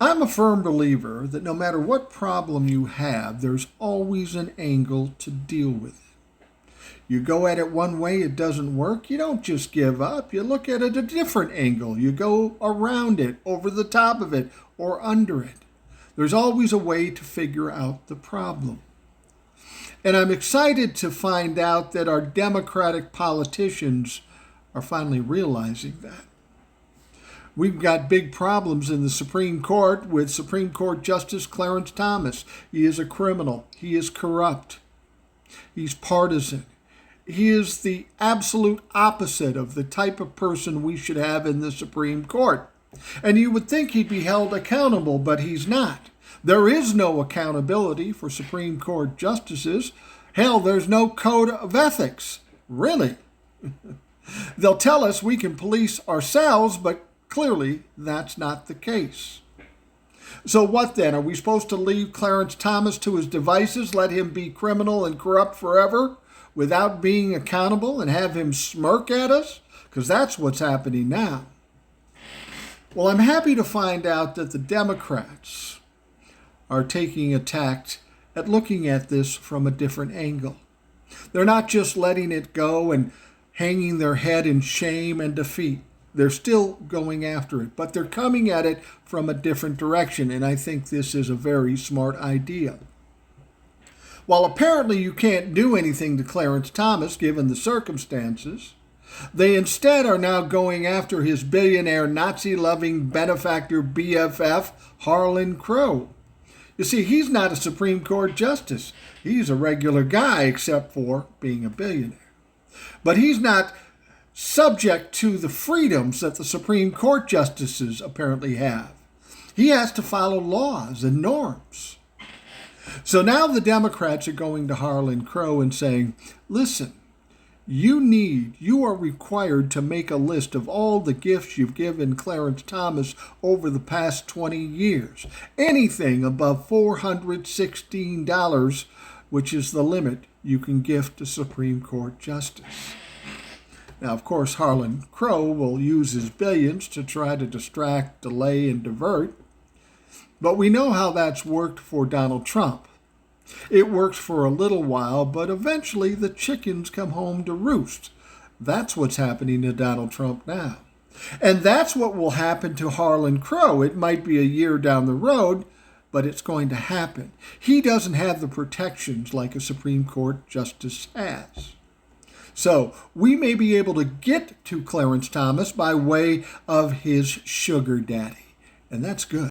I'm a firm believer that no matter what problem you have, there's always an angle to deal with it. You go at it one way, it doesn't work, you don't just give up. You look at it a different angle. You go around it, over the top of it, or under it. There's always a way to figure out the problem. And I'm excited to find out that our Democratic politicians are finally realizing that. We've got big problems in the Supreme Court with Supreme Court Justice Clarence Thomas. He is a criminal. He is corrupt. He's partisan. He is the absolute opposite of the type of person we should have in the Supreme Court. And you would think he'd be held accountable, but he's not. There is no accountability for Supreme Court justices. Hell, there's no code of ethics. Really? They'll tell us we can police ourselves, but clearly that's not the case. So what then? Are we supposed to leave Clarence Thomas to his devices, let him be criminal and corrupt forever without being accountable and have him smirk at us? Because that's what's happening now. Well, I'm happy to find out that the Democrats are taking a tact at looking at this from a different angle. They're not just letting it go and hanging their head in shame and defeat. They're still going after it, but they're coming at it from a different direction, and I think this is a very smart idea. While apparently you can't do anything to Clarence Thomas given the circumstances, they instead are now going after his billionaire Nazi-loving benefactor BFF, Harlan Crow. You see, he's not a Supreme Court justice. He's a regular guy, except for being a billionaire. But he's not subject to the freedoms that the Supreme Court justices apparently have. He has to follow laws and norms. So now the Democrats are going to Harlan Crow and saying, listen, you are required to make a list of all the gifts you've given Clarence Thomas over the past 20 years. Anything above $416, which is the limit you can gift a Supreme Court justice. Now, of course, Harlan Crow will use his billions to try to distract, delay, and divert. But we know how that's worked for Donald Trump. It works for a little while, but eventually the chickens come home to roost. That's what's happening to Donald Trump now. And that's what will happen to Harlan Crow. It might be a year down the road, but it's going to happen. He doesn't have the protections like a Supreme Court justice has. So we may be able to get to Clarence Thomas by way of his sugar daddy, and that's good.